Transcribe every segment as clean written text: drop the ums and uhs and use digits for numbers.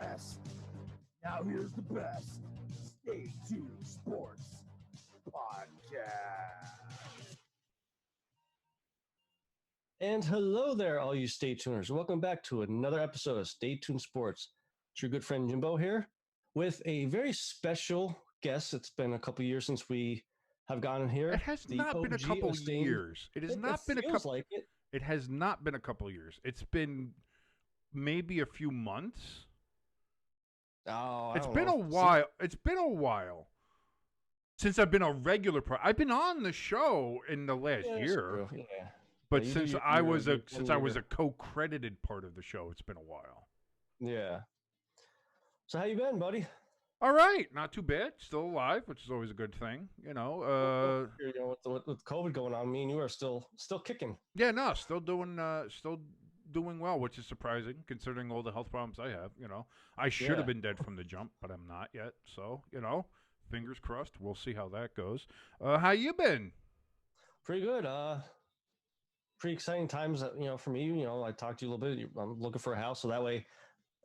best. Now here's the best. Stay tuned sports podcast. And hello there, all you Stay Tuners. Welcome back to another episode of Stay Tuned Sports. It's your good friend Jimbo here with a very special guest. It's been a couple years since we have gotten here. It has The not been a OG couple esteemed. years. It has It not been a feels couple. like it. It has not been a couple years. It's been maybe a few months. Oh, I It's don't been know. a while. It's been a while since I've been a regular I've been on the show in the last Yeah, that's year, true. Yeah. but Yeah, you do since your- I your- was your a since I was a 1 year. co-credited part of the show, it's been a while. Yeah. So how you been, buddy? All right, not too bad. Still alive, which is always a good thing. You know, with COVID going on, me and you are still kicking. Yeah, no, still doing well, which is surprising considering all the health problems I have. I should Yeah. have been dead from the jump, but I'm not yet. So, fingers crossed. We'll see how that goes. How you been? Pretty good. Pretty exciting times. For me, I talked to you a little bit. I'm looking for a house, so that way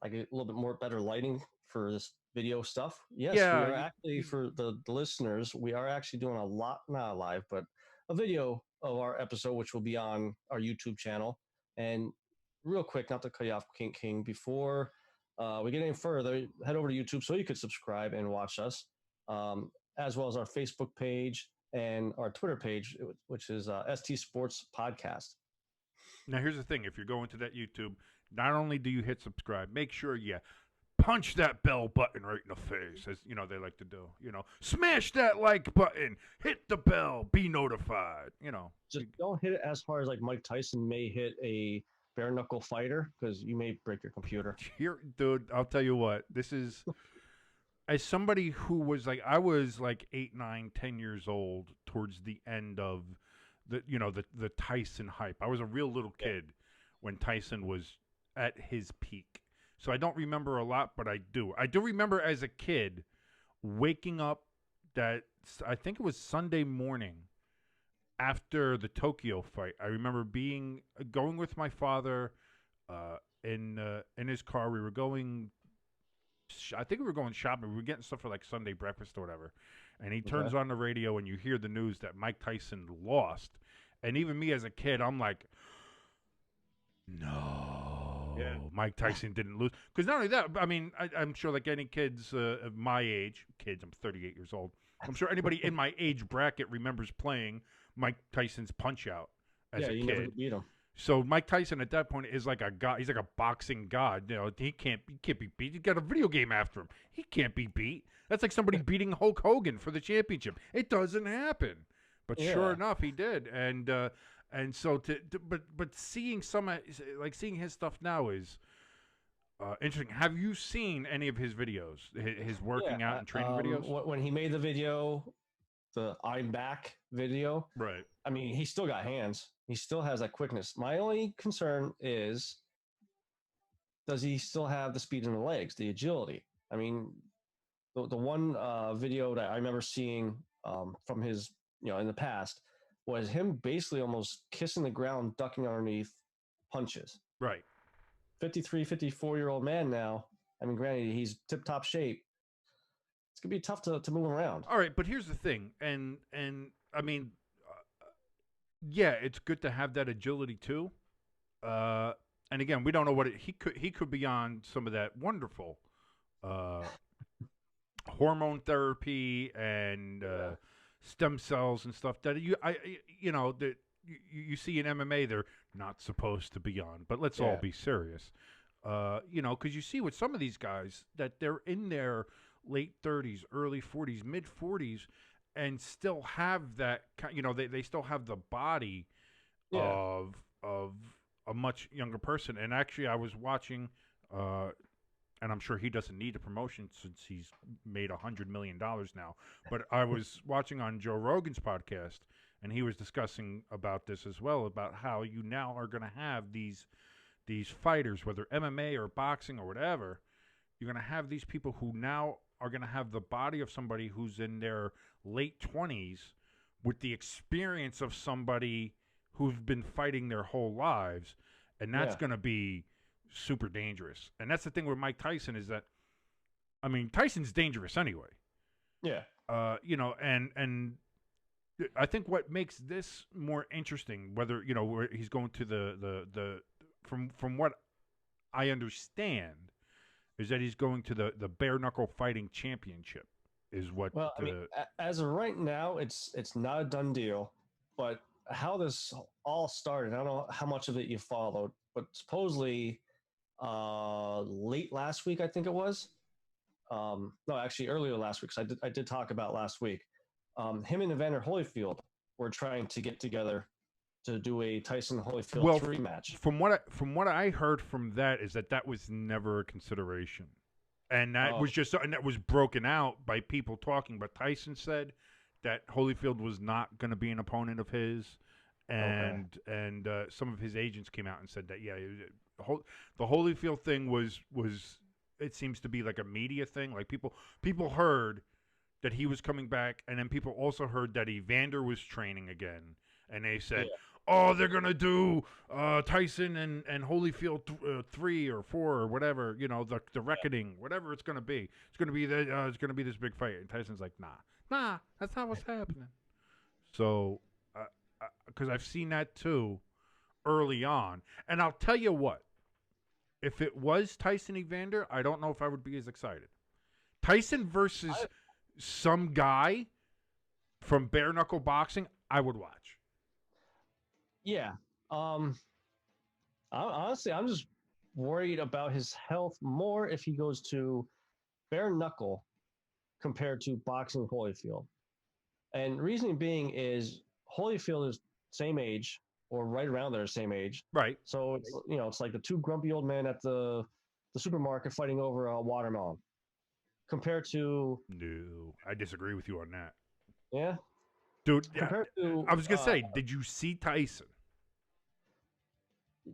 I get a little bit more better lighting for this video stuff. Yes, Yeah, we are actually for the listeners. We are actually doing not live, but a video of our episode, which will be on our YouTube channel. And real quick, not to cut you off, King, before we get any further, head over to YouTube so you could subscribe and watch us, as well as our Facebook page and our Twitter page, which is ST Sports Podcast. Now, here's the thing. If you're going to that YouTube, not only do you hit subscribe, make sure you punch that bell button right in the face, as they like to do. Smash that like button, hit the bell, be notified. Just don't hit it as hard as like Mike Tyson may hit a bare knuckle fighter, because you may break your computer. Here, dude, I'll tell you what. This is as somebody who was I was 8, 9, 10 years old towards the end of the Tyson hype. I was a real little kid when Tyson was at his peak. So I don't remember a lot, but I do. I do remember as a kid waking up that I think it was Sunday morning after the Tokyo fight. I remember going with my father in his car. We were going. I think we were going shopping. We were getting stuff for Sunday breakfast or whatever. And he turns on the radio, and you hear the news that Mike Tyson lost. And even me as a kid, I'm like, no, Mike Tyson didn't lose. Because not only that, I mean, I'm sure any kids of my age, I'm 38 years old. I'm sure anybody in my age bracket remembers playing Mike Tyson's Punch-Out as a you kid. never could beat him. So Mike Tyson at that point is like a god. He's like a boxing god. He can't be beat. He's got a video game after him. He can't be beat. That's like somebody beating Hulk Hogan for the championship. It doesn't happen. But sure enough, he did. And so but seeing seeing his stuff now is interesting. Have you seen any of his videos? His working out and training videos? When he made the video, the I'm back video, Right. I mean, he still got hands. He still has that quickness. My only concern is, does he still have the speed in the legs, the agility? I mean, the one video that I remember seeing from his, in the past, was him basically almost kissing the ground, ducking underneath punches. Right. 53, 54-year-old man now. I mean, granted, he's tip-top shape. It's going to be tough to move around. All right, but here's the thing. And I mean, yeah, it's good to have that agility too. And again, we don't know what he could be on some of that wonderful hormone therapy and stem cells and stuff that you see in MMA they're not supposed to be on. But let's all be serious. Because you see with some of these guys that they're in their late 30s, early 40s, mid 40s, and still have that. They still have the body of a much younger person. And actually, I was watching, and I'm sure he doesn't need a promotion since he's made $100 million now. But I was watching on Joe Rogan's podcast, and he was discussing about this as well, about how you now are going to have these fighters, whether MMA or boxing or whatever, you're going to have these people who now are going to have the body of somebody who's in their late 20s with the experience of somebody who's been fighting their whole lives. And that's going to be super dangerous. And that's the thing with Mike Tyson is that, I mean, Tyson's dangerous anyway. Yeah. You know, and I think what makes this more interesting, whether you know where he's going to the from what I understand, is that he's going to the bare knuckle fighting championship. Is what? Well, I mean, as of right now, it's not a done deal. But how this all started, I don't know how much of it you followed, but supposedly late last week, I think it was. No, actually earlier last week. Because I did talk about last week. Him and Evander Holyfield were trying to get together to do a Tyson Holyfield 3 match. From what I heard from that is that was never a consideration, and that was just something that was broken out by people talking. But Tyson said that Holyfield was not going to be an opponent of his, and some of his agents came out and said that the Holyfield thing was it seems to be like a media thing. Like people heard that he was coming back, and then people also heard that Evander was training again, and they said, "Oh, they're gonna do Tyson and Holyfield 3 or 4 or whatever, you know, the reckoning, whatever it's gonna be. It's gonna be this big fight." And Tyson's like, "Nah, that's not what's happening." So, because I've seen that too early on, and I'll tell you what, if it was Tyson Evander, I don't know if I would be as excited. Tyson versus some guy from bare knuckle boxing, I would watch. Yeah. Honestly, I'm just worried about his health more if he goes to bare knuckle compared to boxing Holyfield. And reasoning being is Holyfield is same age or right around there, same age. Right. So it's, you know, it's like the two grumpy old men at the supermarket fighting over a watermelon. Compared to... No, I disagree with you on that. Yeah? Dude, to, I was going to say, did you see Tyson?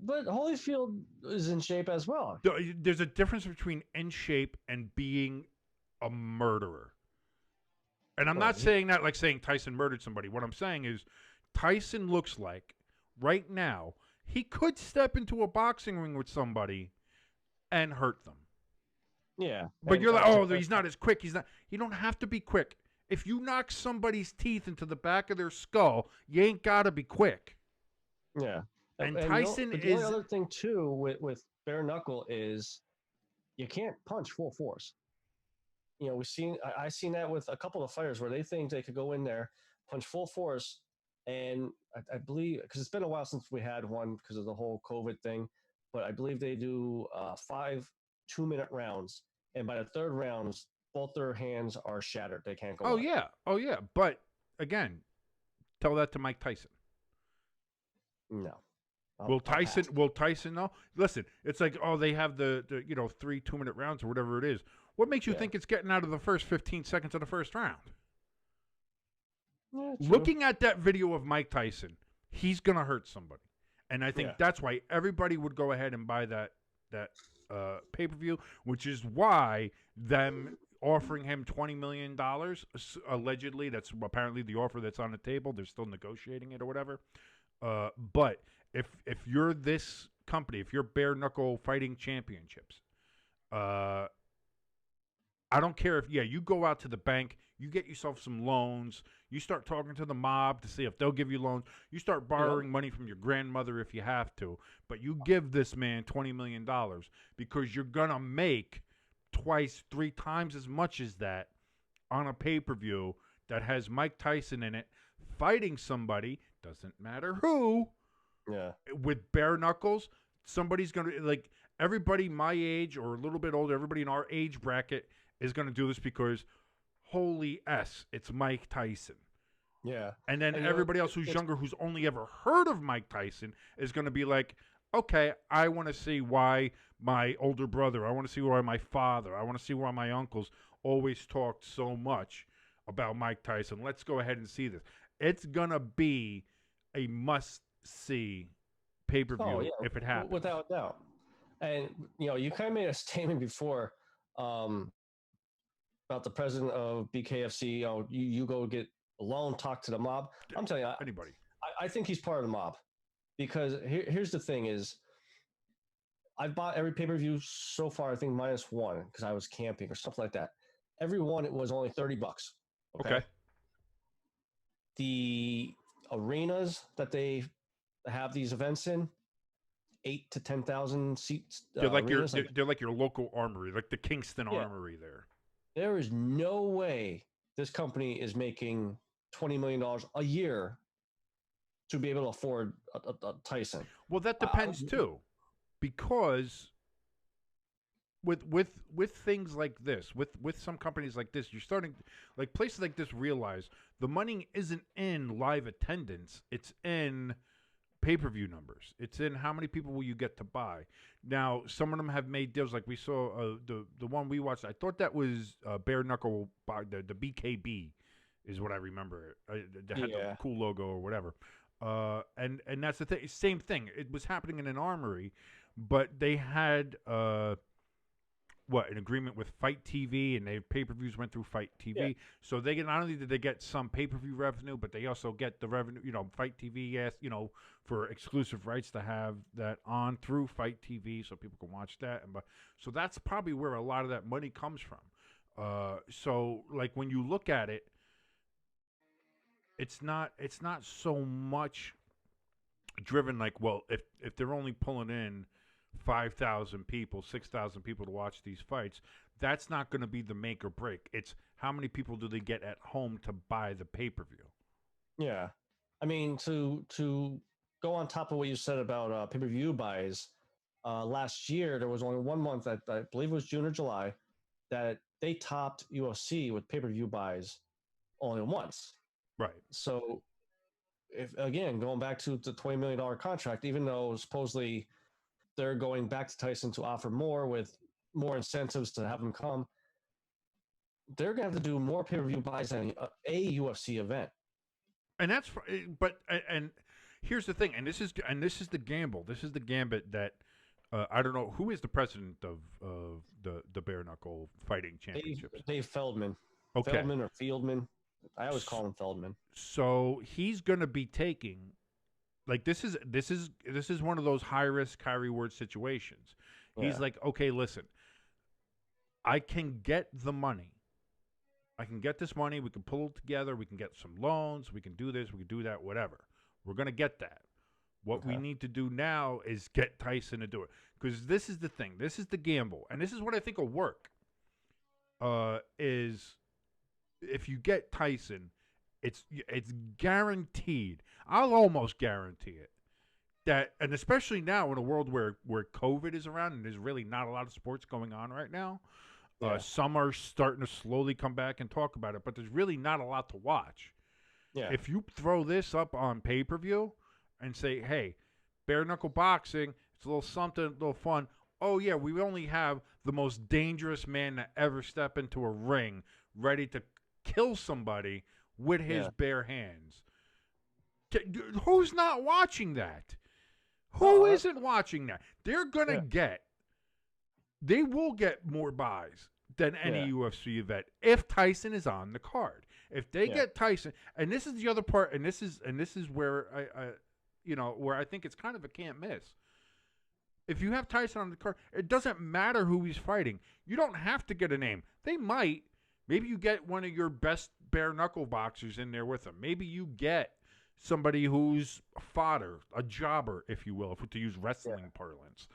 But Holyfield is in shape as well. There's a difference between in shape and being a murderer. And I'm not saying that like saying Tyson murdered somebody. What I'm saying is Tyson looks like, right now, he could step into a boxing ring with somebody and hurt them. Yeah. But you're like, oh, he's not as quick. He's not. You don't have to be quick. If you knock somebody's teeth into the back of their skull, you ain't got to be quick. Yeah. And Tyson the only other thing, too, with bare knuckle is you can't punch full force. You know, I've seen that with a couple of fighters where they think they could go in there, punch full force, and I believe, because it's been a while since we had one because of the whole COVID thing, but I believe they do 5 2-minute rounds, and by the third round, both their hands are shattered. They can't go. Oh yeah. But again, tell that to Mike Tyson. No. Will Tyson know? Listen, it's like, oh, they have the 3 2-minute rounds or whatever it is. What makes you think it's getting out of the first 15 seconds of the first round? Yeah, looking at that video of Mike Tyson, he's going to hurt somebody. And I think that's why everybody would go ahead and buy that pay-per-view, which is why them offering him $20 million, allegedly, that's apparently the offer that's on the table. They're still negotiating it or whatever. But if you're this company, if you're Bare Knuckle Fighting Championships, I don't care if, you go out to the bank, you get yourself some loans, you start talking to the mob to see if they'll give you loans, you start borrowing money from your grandmother if you have to, but you give this man $20 million because you're going to make 2, 3 times as much as that on a pay-per-view that has Mike Tyson in it fighting somebody, doesn't matter who, with bare knuckles. Somebody's going to, like, everybody my age or a little bit older, everybody in our age bracket is going to do this because, holy S, it's Mike Tyson. Yeah. And then everybody else who's younger, who's only ever heard of Mike Tyson, is going to be like, okay, I want to see why my older brother, I want to see why my father, I want to see why my uncles always talked so much about Mike Tyson. Let's go ahead and see this. It's going to be a must-see pay-per-view if it happens. Without doubt. And, you kind of made a statement before about the president of BKFC. You go get a loan, talk to the mob. I'm telling you, anybody. I think he's part of the mob because here's the thing is, I've bought every pay-per-view so far, I think minus one, because I was camping or something like that. Every one, it was only $30. Okay. The arenas that they have these events in, 8 to 10,000 seats. They're like arenas, they're like your local armory, like the Kingston Armory there. There is no way this company is making $20 million a year to be able to afford a Tyson. Well, that depends too, because with things like this, with some companies like this, you're starting, like places like this, realize the money isn't in live attendance; it's in pay-per-view numbers. It's in how many people will you get to buy. Now, some of them have made deals, like we saw the one we watched. I thought that was Bare Knuckle, the BKB, is what I remember. They had the cool logo or whatever. And that's the thing. Same thing. It was happening in an armory, but they had an agreement with Fight TV, and their pay-per-views went through Fight TV. Yeah. So they get, not only did they get some pay-per-view revenue, but they also get the revenue. Fight TV, for exclusive rights to have that on through Fight TV, so people can watch that. So that's probably where a lot of that money comes from. So like when you look at it, it's not so much driven like, well, if they're only pulling in 5,000 people, 6,000 people to watch these fights, that's not going to be the make or break. It's how many people do they get at home to buy the pay-per-view. Yeah. I mean, to go on top of what you said about pay-per-view buys, last year there was only 1 month, I believe it was June or July, that they topped UFC with pay-per-view buys only once. Right. So, if again, going back to the $20 million contract, even though supposedly they're going back to Tyson to offer more with more incentives to have him come, they're going to have to do more pay-per-view buys than a UFC event. And that's, and here's the thing, and this is the gamble. This is the gambit that I don't know who is the president of the Bare Knuckle Fighting Championships. Dave Feldman. Okay. Feldman or Fieldman. I always call him Feldman. So he's going to be taking, like, this is one of those high risk, high reward situations. Yeah. He's like, okay, listen, I can get the money. I can get this money. We can pull it together. We can get some loans. We can do this. We can do that. Whatever. We're going to get that. What we need to do now is get Tyson to do it, because this is the thing. This is the gamble, and this is what I think will work. Is if you get Tyson, it's guaranteed. I'll almost guarantee it. That, and especially now in a world where COVID is around and there's really not a lot of sports going on right now. Yeah. Some are starting to slowly come back and talk about it, but there's really not a lot to watch. Yeah. If you throw this up on pay-per-view and say, hey, bare knuckle boxing, it's a little something, a little fun. Oh, yeah, we only have the most dangerous man to ever step into a ring, ready to kill somebody with his bare hands. Who's not watching that? Who isn't watching that? They're going to they will get more buys than any UFC event if Tyson is on the card. If they get Tyson, and this is the other part, and this is where where I think it's kind of a can't miss. If you have Tyson on the card, it doesn't matter who he's fighting. You don't have to get a name. They might. Maybe you get one of your best bare knuckle boxers in there with them. Maybe you get somebody who's fodder, a jobber, if you will, to use wrestling parlance.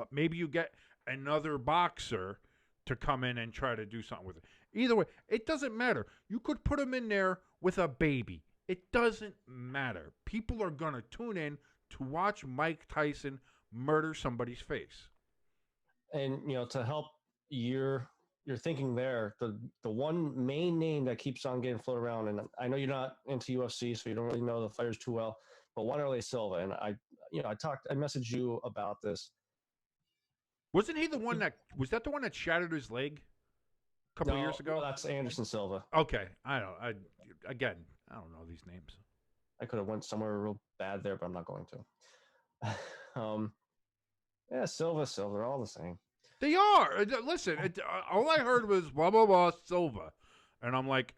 Maybe you get another boxer to come in and try to do something with it. Either way, it doesn't matter. You could put him in there with a baby. It doesn't matter. People are going to tune in to watch Mike Tyson murder somebody's face. And, to help your thinking there, the one main name that keeps on getting floated around, and I know you're not into UFC, so you don't really know the fighters too well, but Wanderlei Silva, and I messaged you about this. Wasn't he the one was that the one that shattered his leg a couple of years ago? No, that's Anderson Silva. Okay. I don't know these names. I could have went somewhere real bad there, but I'm not going to. Silva, they're all the same. They are. Listen, all I heard was blah, blah, blah, Silva. And I'm like,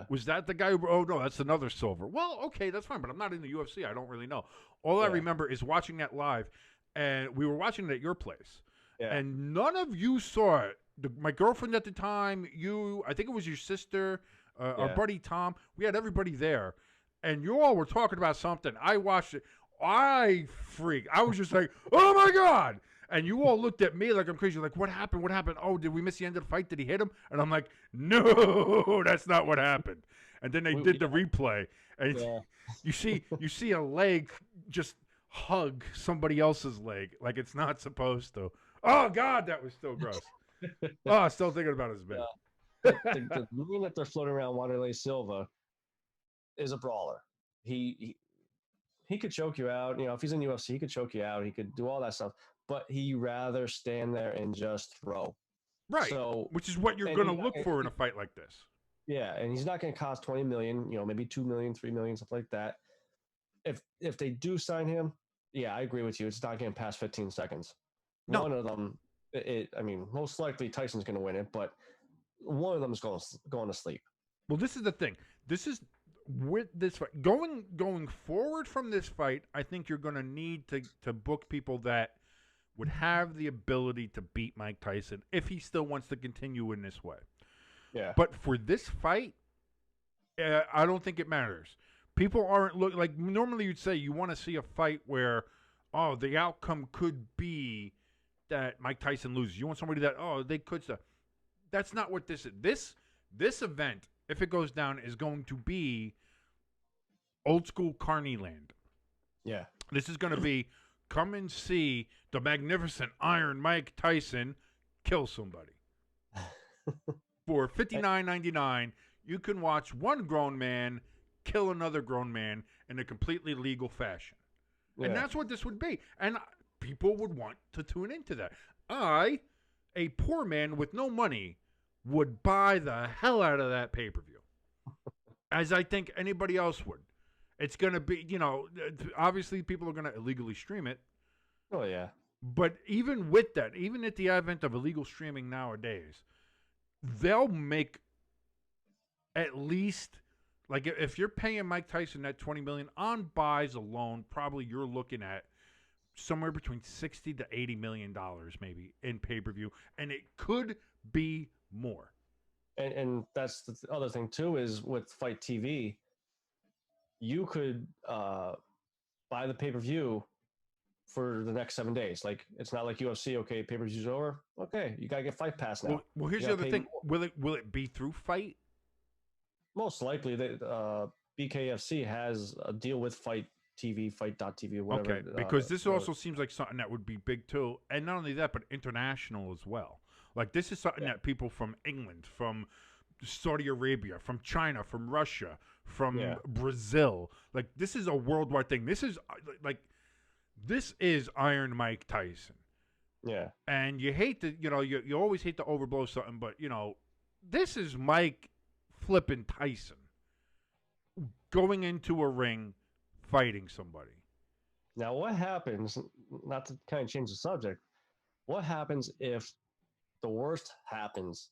was that the guy who, oh, no, that's another Silva. Well, okay, that's fine, but I'm not in the UFC. I don't really know. All I remember is watching that live, and we were watching it at your place. and none of you saw it. My girlfriend at the time, I think it was your sister, our buddy Tom. We had everybody there, and you all were talking about something. I watched it. I freaked. I was just like, oh my God. And you all looked at me like I'm crazy. Like, what happened? What happened? Oh, did we miss the end of the fight? Did he hit him? And I'm like, no, that's not what happened. And then they did the replay, and you see a leg just hug somebody else's leg like it's not supposed to. Oh God, that was so gross. Oh, still thinking about his bit. The meme that they're floating around Wanderlei Silva is a brawler. He could choke you out. You know, if he's in UFC, he could choke you out. He could do all that stuff. But he rather stand there and just throw. Right. So, which is what you're going to look for in a fight like this. Yeah, and he's not going to cost $20 million. You know, maybe $2 million, $3 million, something like that. If they do sign him, yeah, I agree with you. It's not getting past 15 seconds. No. One of them, I mean, most likely Tyson's going to win it, but one of them is going to sleep. Well, this is the thing. This is with this fight going forward from this fight. I think you're going to need to book people that would have the ability to beat Mike Tyson if he still wants to continue in this way. Yeah. But for this fight, I don't think it matters. People aren't like normally you'd say you want to see a fight where, oh, the outcome could be that Mike Tyson loses. You want somebody that, oh, they could stuff. That's not what this is. This event, if it goes down, is going to be old school Carney land. Yeah. This is going to be come and see the magnificent Iron Mike Tyson kill somebody. For $59.99, you can watch one grown man kill another grown man in a completely legal fashion. Yeah. And that's what this would be. And people would want to tune into that. I, a poor man with no money, would buy the hell out of that pay-per-view. As I think anybody else would. It's going to be, you know, obviously people are going to illegally stream it. Oh, yeah. But even with that, even at the advent of illegal streaming nowadays, they'll make at least, like if you're paying Mike Tyson that $20 million on buys alone, probably you're looking at somewhere between $60 to $80 million maybe in pay-per-view, and it could be more. And that's the other thing too, is with Fight TV, you could buy the pay-per-view for the next 7 days. Like, it's not like UFC, okay, pay-per-view's over. Okay, you got to get Fight Pass now. Well here's the other thing. Will it be through Fight? Most likely. BKFC has a deal with Fight TV, Fight.tv, whatever. Okay, because this also seems like something that would be big too. And not only that, but international as well. Like, this is something that people from England, from Saudi Arabia, from China, from Russia, from Brazil, like, this is a worldwide thing. This is this is Iron Mike Tyson. Yeah. And you hate to, you always hate to overblow something, but, this is Mike flipping Tyson going into a ring fighting somebody. Now, what happens, not to kind of change the subject, what happens if the worst happens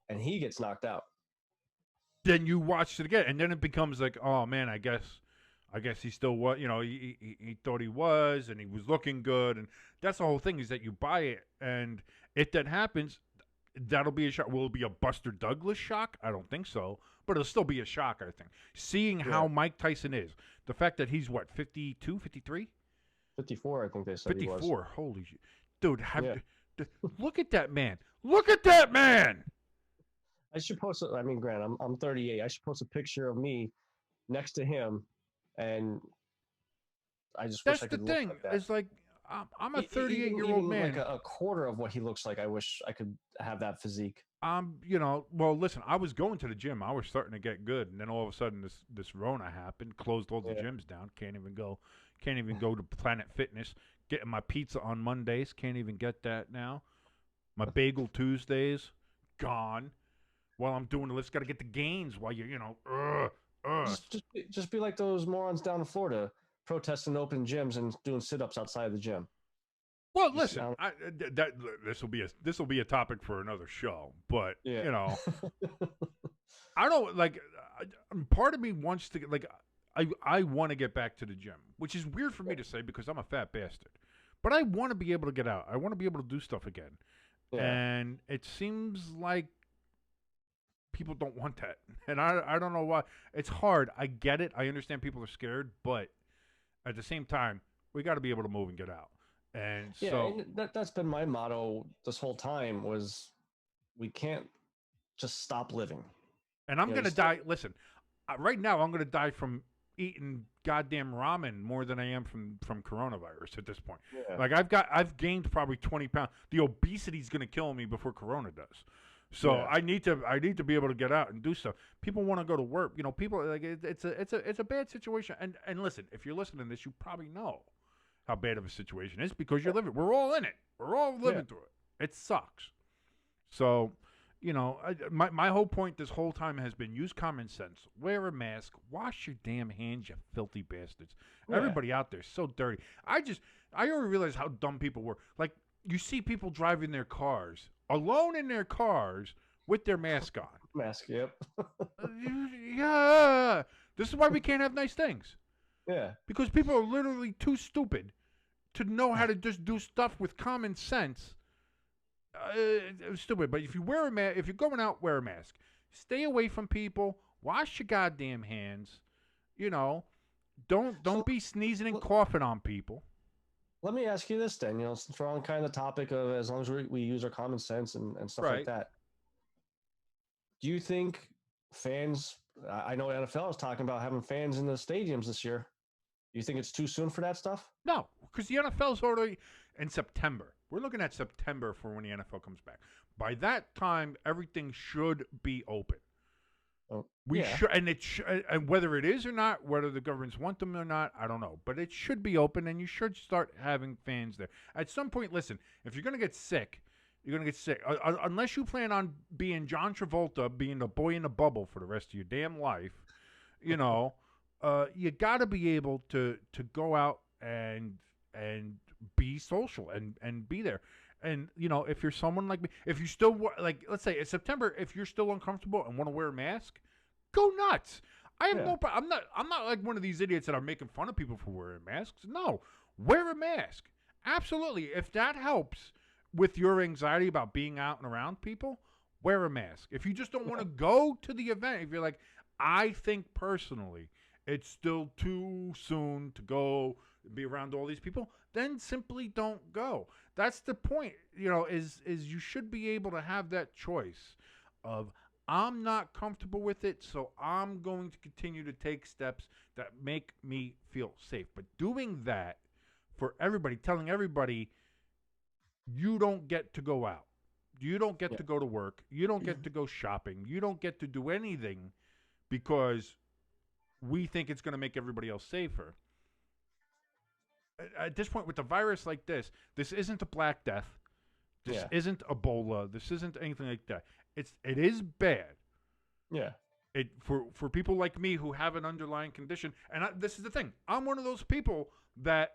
and he gets knocked out? Then you watch it again, and then it becomes like, oh man, I guess he still was. He thought he was, and he was looking good, and that's the whole thing, is that you buy it, and if that happens, that'll be a shock. Will it be a Buster Douglas shock? I don't think so, but it'll still be a shock, I think. Seeing how Mike Tyson is, the fact that he's what, 52, 53? 54, I think they said 54. He was. Holy shit, dude! Look at that man! Look at that man! I should post. Grant, I'm 38. I should post a picture of me next to him, and I just wish I could. That's the thing. Like that. It's like I'm a 38-year-old man. Like a quarter of what he looks like. I wish I could have that physique. Well, listen. I was going to the gym. I was starting to get good, and then all of a sudden, this Rona happened. Closed all the gyms down. Can't even go. Can't even go to Planet Fitness. Getting my pizza on Mondays. Can't even get that now. My Bagel Tuesdays gone. While I'm doing the list, got to get the gains while you're, Just be like those morons down in Florida protesting open gyms and doing sit-ups outside the gym. Well, listen, this will be a topic for another show, but I don't like. Part of me wants to I want to get back to the gym, which is weird for me to say because I'm a fat bastard. but I want to be able to get out. I want to be able to do stuff again. Yeah. And it seems like people don't want that. And I don't know why. It's hard. I get it. I understand people are scared, but at the same time, we got to be able to move and get out. And yeah, so and that's been my motto this whole time was we can't just stop living. And I'm going to die. Listen, right now I'm going to die from eating goddamn ramen more than I am from coronavirus at this point. Yeah. Like I've gained probably 20 pounds. The obesity's going to kill me before corona does. So Yeah. I need to be able to get out and do stuff. People want to go to work. You know, people like it's a bad situation. And listen, if you're listening to this, you probably know how bad of a situation it is because you're living. We're all in it. We're all living through it. It sucks. So, you know, my whole point this whole time has been use common sense. Wear a mask. Wash your damn hands, you filthy bastards. Yeah. Everybody out there is so dirty. I already realized how dumb people were. Like, you see people driving their cars, alone in their cars, with their mask on. Mask, yep. Yeah. This is why we can't have nice things. Yeah. Because people are literally too stupid to know how to just do stuff with common sense. Stupid. But if you wear a mask, if you're going out, wear a mask. Stay away from people. Wash your goddamn hands. You know, don't be sneezing and coughing on people. Let me ask you this then. You know, since we're on kind of the topic of as long as we use our common sense and stuff like that. Do you think fans? I know NFL is talking about having fans in the stadiums this year. Do you think it's too soon for that stuff? No, because the NFL's already in September. We're looking at September for when the NFL comes back. By that time, everything should be open. Oh, should, and whether it is or not, whether the governments want them or not, I don't know. But it should be open, and you should start having fans there. At some point, listen, if you're going to get sick, you're going to get sick. Unless you plan on being John Travolta, being a boy in a bubble for the rest of your damn life, you know, you got to be able to go out and be social and be there. And, you know, if you're someone like me, if you still, like, let's say in September, if you're still uncomfortable and want to wear a mask, go nuts. I have no problem. I'm not like one of these idiots that are making fun of people for wearing masks. No, wear a mask. Absolutely. If that helps with your anxiety about being out and around people, wear a mask. If you just don't want to go to the event, if you're like, I think personally it's still too soon to go be around all these people, then simply don't go. That's the point, you know, is you should be able to have that choice of, I'm not comfortable with it, so I'm going to continue to take steps that make me feel safe. But doing that for everybody, telling everybody, you don't get to go out. You don't get to go to work. You don't get to go shopping. You don't get to do anything because we think it's going to make everybody else safer. At this point, with a virus like this isn't a Black Death. This isn't Ebola. This isn't anything like that. It is bad. Yeah. It for people like me who have an underlying condition, and this is the thing. I'm one of those people that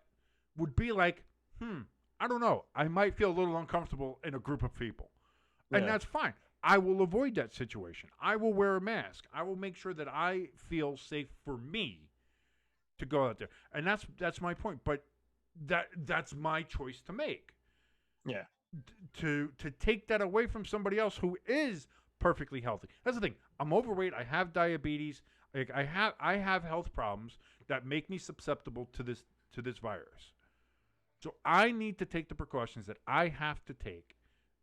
would be like, I don't know. I might feel a little uncomfortable in a group of people, and that's fine. I will avoid that situation. I will wear a mask. I will make sure that I feel safe for me to go out there. And that's my point. But that's my choice to make. Yeah. To take that away from somebody else who is perfectly healthy. That's the thing. I'm overweight. I have diabetes. Like I have health problems that make me susceptible to this virus. So I need to take the precautions that I have to take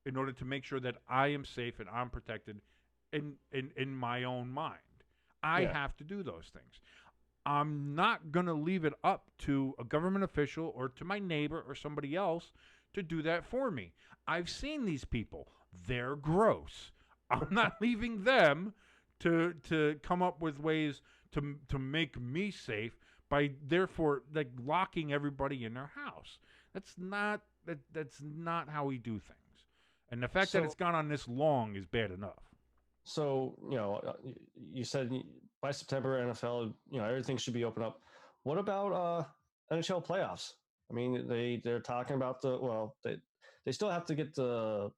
in order to make sure that I am safe and I'm protected in my own mind. I have to do those things. I'm not going to leave it up to a government official or to my neighbor or somebody else to do that for me. I've seen these people. They're gross. I'm not leaving them to come up with ways to make me safe by therefore like locking everybody in their house. That's not how we do things. And the fact that it's gone on this long is bad enough. So, you know, you said by September, NFL, you know, everything should be open up. What about NHL playoffs? I mean, they're talking about they still have to get the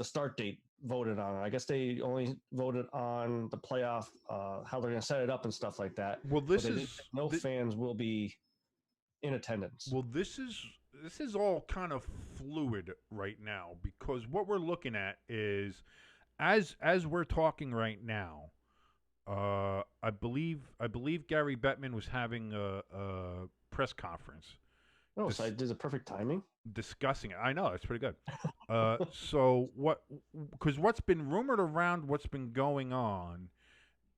start date voted on. I guess they only voted on the playoff, how they're going to set it up and stuff like that. Well, fans will be in attendance. Well, this is all kind of fluid right now because what we're looking at is as we're talking right now. I believe Gary Bettman was having a press conference. Oh, so I did the perfect timing. Discussing it. I know it's pretty good. So because what's been rumored around, what's been going on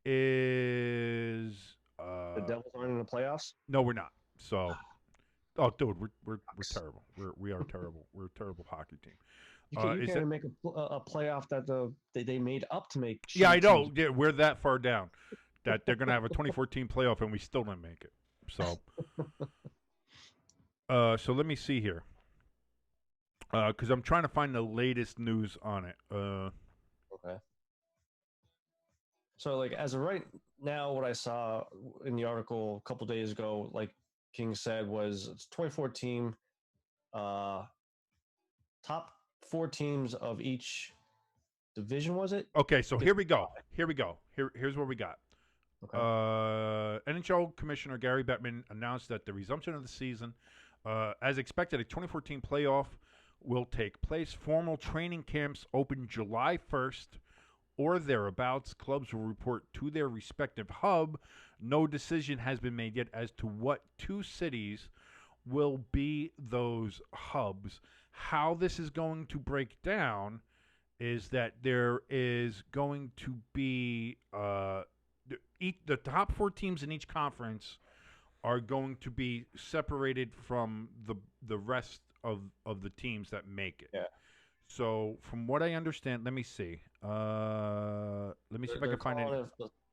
is The Devils aren't in the playoffs. no, we're not. So, oh, dude, we're terrible. We are terrible. We're a terrible hockey team. You can't make a playoff that they made up to make. Yeah, I know. Yeah, we're that far down that they're going to have a 2014 playoff and we still didn't make it. So, so let me see here. Because I'm trying to find the latest news on it. Okay. So, like, as of right now, what I saw in the article a couple days ago, like King said, was it's 2014. Top 4 teams of each division, was it? Okay, so here we go. Here's what we got. Okay. NHL Commissioner Gary Bettman announced that the resumption of the season, as expected, a 2014 playoff will take place. Formal training camps open July 1st or thereabouts. Clubs will report to their respective hub. No decision has been made yet as to what 2 cities will be those hubs. How this is going to break down is that there is going to be the top 4 teams in each conference are going to be separated from the rest of the teams that make it. Yeah. So from what I understand, let me see. Let me see if I can find it.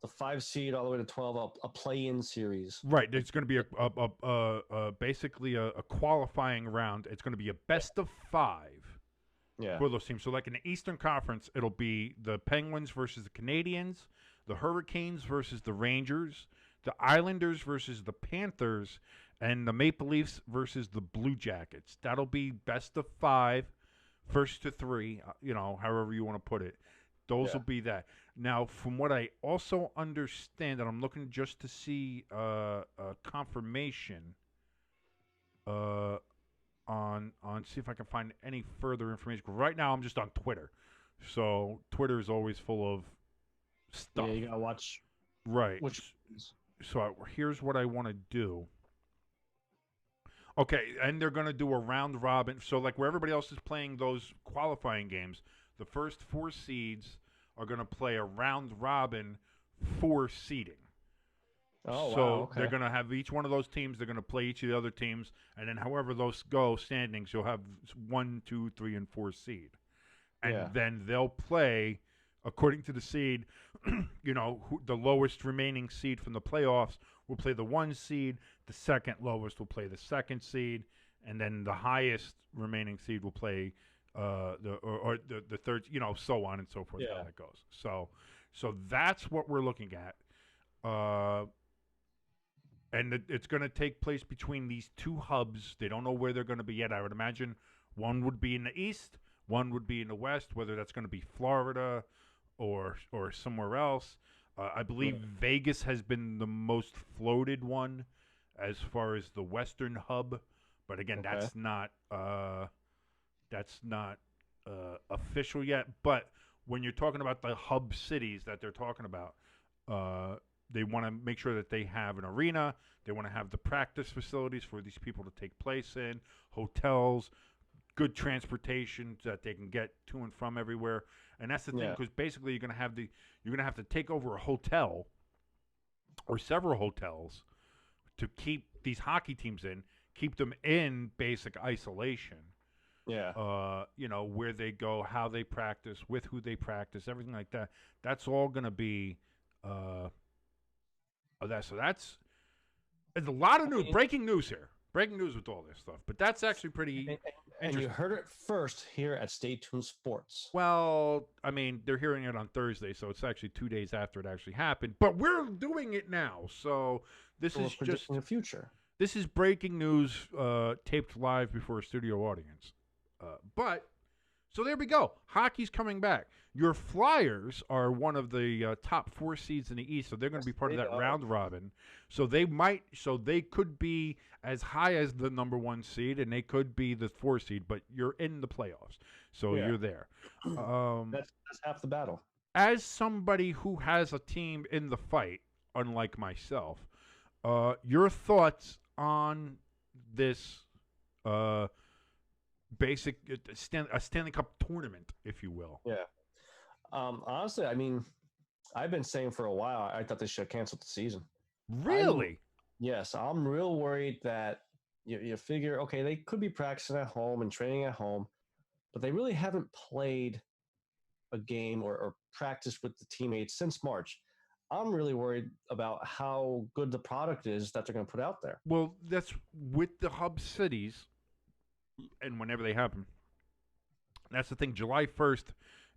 The 5 seed all the way to 12, a play-in series. Right, it's going to be basically a qualifying round. It's going to be a best of 5. Yeah. For those teams. So like in the Eastern Conference, it'll be the Penguins versus the Canadiens, the Hurricanes versus the Rangers, the Islanders versus the Panthers, and the Maple Leafs versus the Blue Jackets. That'll be best of 5, first to 3, however you want to put it. Those will be that. Now, from what I also understand, and I'm looking just to see confirmation on see if I can find any further information. Right now, I'm just on Twitter, so Twitter is always full of stuff. Yeah, you gotta watch. Right. So here's what I want to do. Okay, and they're going to do a round robin. So like where everybody else is playing those qualifying games, the first 4 seeds are going to play a round robin 4 seeding. Oh, so wow, okay. They're going to have each one of those teams. They're going to play each of the other teams, and then however those go standings, you'll have 1, 2, 3, and 4 seed, and then they'll play according to the seed. The lowest remaining seed from the playoffs will play the 1 seed. The second lowest will play the 2nd seed, and then the highest remaining seed will play the third. So on and so forth. How that goes. So that's what we're looking at. And it's going to take place between these 2 hubs. They don't know where they're going to be yet. I would imagine one would be in the east, one would be in the west, whether that's going to be Florida or somewhere else. I believe Vegas has been the most floated one as far as the western hub. But again, that's not official yet. But when you're talking about the hub cities that they're talking about, they want to make sure that they have an arena. They want to have the practice facilities for these people to take place in, hotels, good transportation so that they can get to and from everywhere. And that's the thing, because basically you're gonna have to take over a hotel or several hotels to keep these hockey teams in, keep them in basic isolation. Yeah. Where they go, how they practice, with who they practice, everything like that. That's all gonna be So that's a lot of news. Breaking news here. Breaking news with all this stuff. But that's actually pretty and you heard it first here at Stay Tuned Sports. Well, I mean, they're hearing it on Thursday, so it's actually 2 days after it actually happened. But we're doing it now. So this is just in the future. This is breaking news taped live before a studio audience. So there we go. Hockey's coming back. Your Flyers are one of the top 4 seeds in the East, so they're going to be part of that round robin. So they could be as high as the number 1 seed, and they could be the 4 seed, but you're in the playoffs, so you're there. That's half the battle. As somebody who has a team in the fight, unlike myself, your thoughts on this basic a Stanley Cup tournament, if you will? Yeah. Honestly, I mean, I've been saying for a while I thought they should have canceled the season. Really? Yes, I'm real worried that you figure, okay, they could be practicing at home and training at home, but they really haven't played a game or practiced with the teammates since March. I'm really worried about how good the product is that they're going to put out there. Well, that's with the hub cities, and whenever they happen. That's the thing. July 1st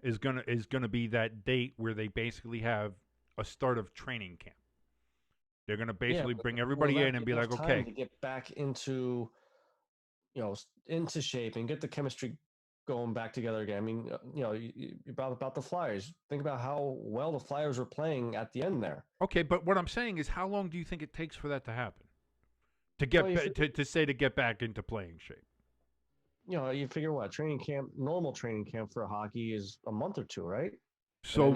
is gonna be that date where they basically have a start of training camp. They're gonna basically bring everybody in and be like, okay, to get back into into shape and get the chemistry going back together again. I mean, you about the Flyers. Think about how well the Flyers were playing at the end there. Okay, but what I'm saying is, how long do you think it takes for that to happen? To get to get back into playing shape. You figure what normal training camp for hockey is a month or 2, right? So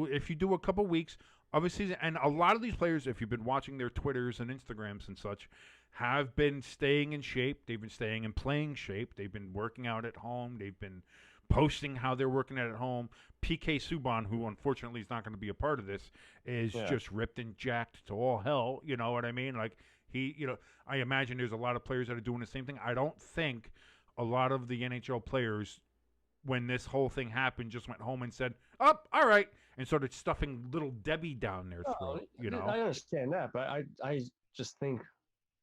if you do a couple weeks of a season, and a lot of these players, if you've been watching their Twitters and Instagrams and such, have been staying in shape. They've been staying in playing shape. They've been working out at home. They've been posting how they're working out at home. PK Subban, who unfortunately is not going to be a part of this, is just ripped and jacked to all hell. You know what I mean? Like I imagine there's a lot of players that are doing the same thing. I don't think a lot of the NHL players, when this whole thing happened, just went home and said, "Oh, all right," and started stuffing little Debbie down their throat. I understand that, but I just think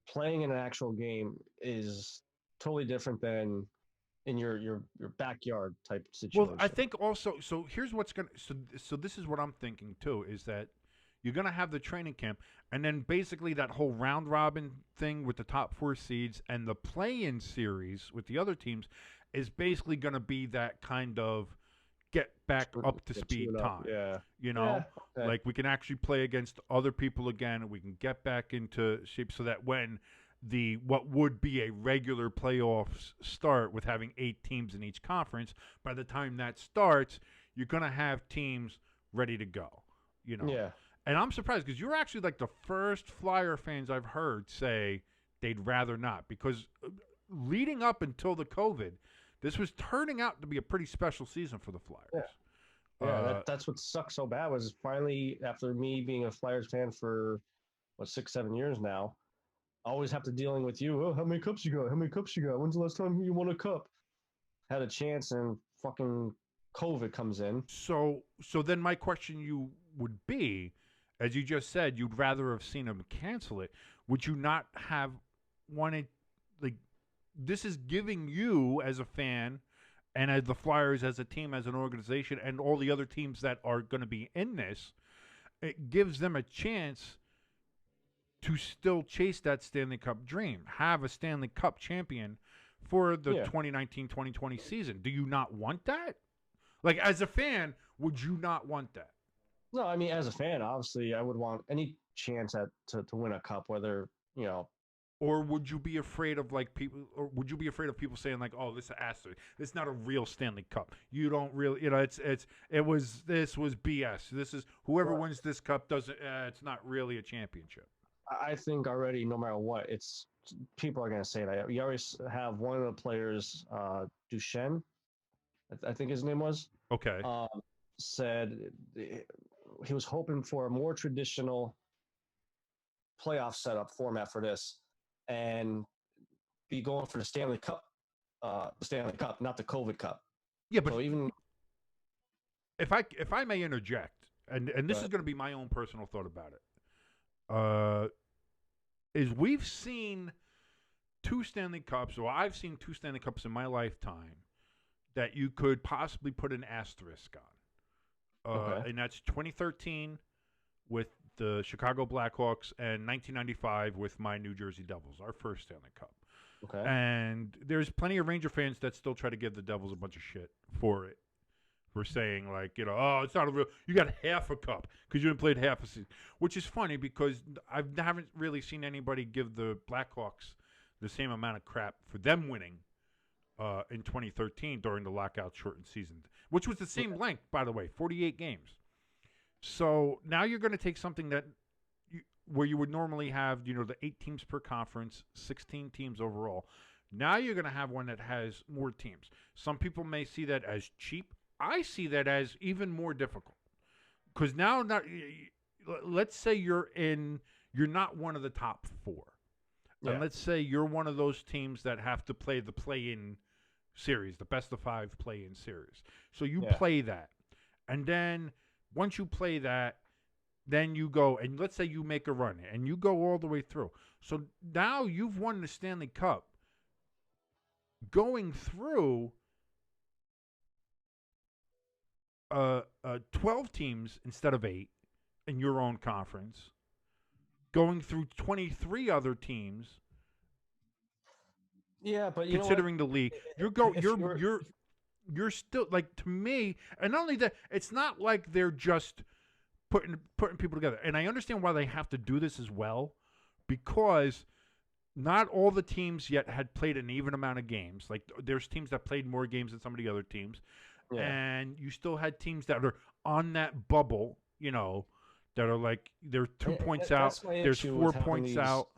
playing in an actual game is totally different than in your backyard type situation. Well, I think also. So here's what's gonna. So this is what I'm thinking too, is that you're going to have the training camp, and then basically that whole round robin thing with the top 4 seeds and the play-in series with the other teams is basically going to be that kind of get back up to speed time. Like we can actually play against other people again, and we can get back into shape so that when what would be a regular playoffs start with having 8 teams in each conference, by the time that starts, you're going to have teams ready to go. Yeah. And I'm surprised because you're actually like the first Flyer fans I've heard say they'd rather not, because leading up until the COVID, this was turning out to be a pretty special season for the Flyers. Yeah, that's what sucks so bad was finally, after me being a Flyers fan for 6-7 years now, I always have to dealing with you. Oh, how many cups you got? How many cups you got? When's the last time you won a cup? Had a chance and fucking COVID comes in. So then my question you would be, as you just said, you'd rather have seen them cancel it. Would you not have wanted, like, this is giving you as a fan and as the Flyers as a team, as an organization, and all the other teams that are going to be in this, it gives them a chance to still chase that Stanley Cup dream, have a Stanley Cup champion for the 2019-2020 season. Do you not want that? Like, as a fan, would you not want that? No, I mean, as a fan, obviously, I would want any chance to win a cup, whether, Or would you be afraid of people saying like, "Oh, this is asterisk. It's not a real Stanley Cup. You don't really, this was BS. This is whoever wins this cup doesn't. It's not really a championship." I think already, no matter what, people are going to say that. You always have one of the players, Duchesne, I think his name was. Okay. Said he was hoping for a more traditional playoff setup format for this, and be going for the Stanley Cup, not the COVID Cup. Yeah, but so even if I may interject, and this is going to be my own personal thought about it, is we've seen 2 Stanley Cups, or I've seen 2 Stanley Cups in my lifetime that you could possibly put an asterisk on. And that's 2013 with the Chicago Blackhawks, and 1995 with my New Jersey Devils, our first Stanley Cup. Okay. And there's plenty of Ranger fans that still try to give the Devils a bunch of shit for it. For saying, like, oh, it's not a real, you got half a cup because you haven't played half a season. Which is funny because I haven't really seen anybody give the Blackhawks the same amount of crap for them winning in 2013 during the lockout-shortened season, which was the same length, by the way, 48 games. So now you're going to take something that where you would normally have, the 8 teams per conference, 16 teams overall. Now you're going to have one that has more teams. Some people may see that as cheap. I see that as even more difficult because now, let's say you're not one of the top 4. Yeah. And let's say you're one of those teams that have to play the play-in series, the best of 5 play-in series. So you play that. And then once you play that, then you go, and let's say you make a run, and you go all the way through. So now you've won the Stanley Cup. Going through 12 teams instead of 8 in your own conference, going through 23 other teams. Yeah, but considering the league, you're still, like, to me, and not only that, it's not like they're just putting people together. And I understand why they have to do this as well, because not all the teams yet had played an even amount of games. Like, there's teams that played more games than some of the other teams. Yeah. And you still had teams that are on that bubble, that are like, they're 2 points out. There's 4 points out.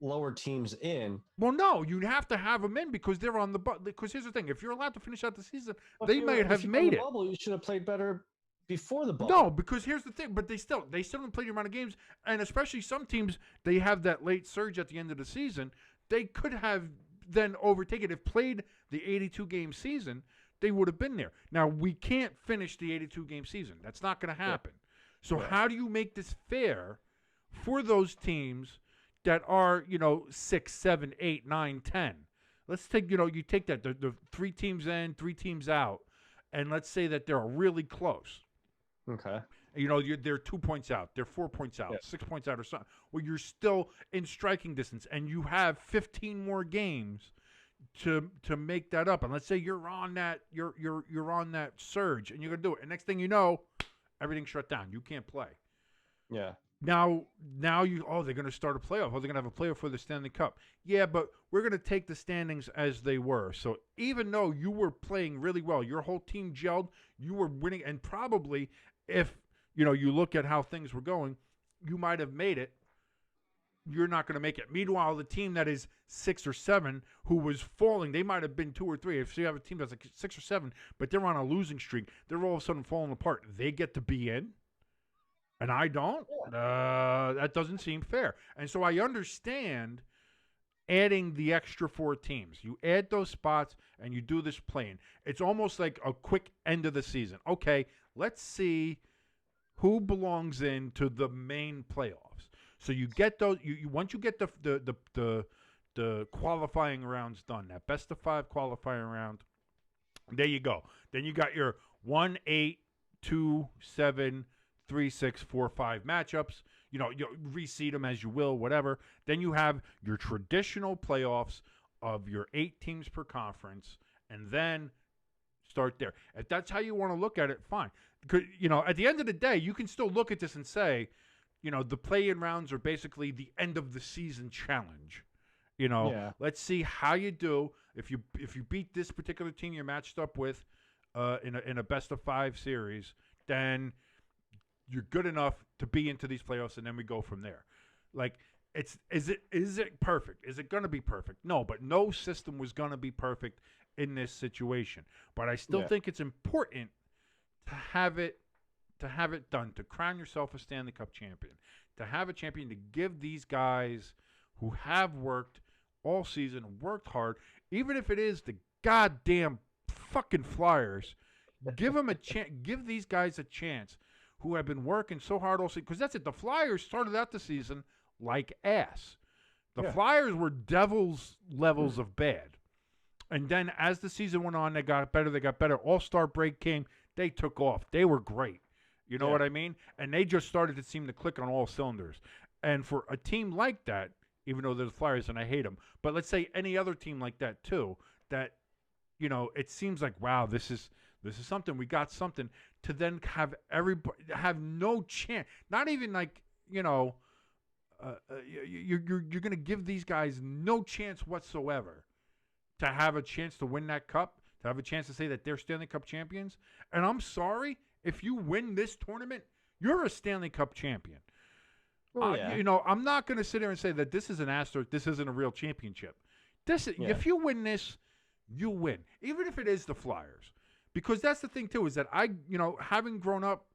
Lower teams in. Well, no, you have to have them in because they're on the bubble. Because here's the thing: if you're allowed to finish out the season, they might have made it. Bubble, you should have played better before the bubble. No, because here's the thing: but they still didn't play your amount of games, and especially some teams, they have that late surge at the end of the season. They could have then overtaken. If played the 82-game season, they would have been there. Now, we can't finish the 82-game season. That's not going to happen. Yeah. So how do you make this fair for those teams that are, 6, 7, 8, 9, 10? Let's take, you take that, the 3 teams in, 3 teams out, and let's say that they're really close. Okay. They're 2 points out. They're 4 points out, 6 points out or something. Well, you're still in striking distance, and you have 15 more games to make that up. And let's say you're on that you're on that surge and you're gonna do it. And next thing you know, everything's shut down. You can't play. Yeah. Now they're gonna start a playoff. They're gonna have a playoff for the Stanley Cup. Yeah, but we're gonna take the standings as they were. So even though you were playing really well, your whole team gelled, you were winning, and probably if you look at how things were going, you might have made it. You're not going to make it. Meanwhile, the team that is 6 or 7 who was falling, they might have been 2 or 3. If you have a team that's like 6 or 7, but they're on a losing streak, they're all of a sudden falling apart. They get to be in, and I don't. That doesn't seem fair. And so I understand adding the extra 4 teams. You add those spots, and you do this play-in. It's almost like a quick end of the season. Okay, let's see who belongs into the main playoffs. So you get those. You once you get the qualifying rounds done, that best of 5 qualifying round, there you go. Then you got your 1, 8, 2, 7, 3, 6, 4, 5 matchups. You reseed them as you will, whatever. Then you have your traditional playoffs of your 8 teams per conference, and then start there. If that's how you want to look at it, fine. Because at the end of the day, you can still look at this and say, the play-in rounds are basically the end of the season challenge. Let's see how you do. If you beat this particular team you're matched up with in a best of 5 series, then you're good enough to be into these playoffs, and then we go from there. Like, is it perfect? Is it going to be perfect? No, but no system was going to be perfect in this situation. But I still think it's important to have it done, to crown yourself a Stanley Cup champion, to have a champion, to give these guys who have worked all season, worked hard, even if it is the goddamn fucking Flyers, give them a chance. Give these guys a chance who have been working so hard all season. Because that's it. The Flyers started out the season like ass. The Flyers were Devils levels of bad. And then as the season went on, they got better. All-Star break came. They took off. They were great. You know what I mean? And they just started to seem to click on all cylinders. And for a team like that, even though they're the Flyers and I hate them, but let's say any other team like that too, that, you know, it seems like, wow, this is something. We got something to then have everybody have no chance. Not even like, you know, you're going to give these guys no chance whatsoever to have a chance to win that cup, to have a chance to say that they're Stanley Cup champions. And I'm sorry, if you win this tournament, you're a Stanley Cup champion. You know, I'm not going to sit there and say that this is an asterisk, this isn't a real championship. If you win this, you win, even if it is the Flyers. Because that's the thing, too, is that having grown up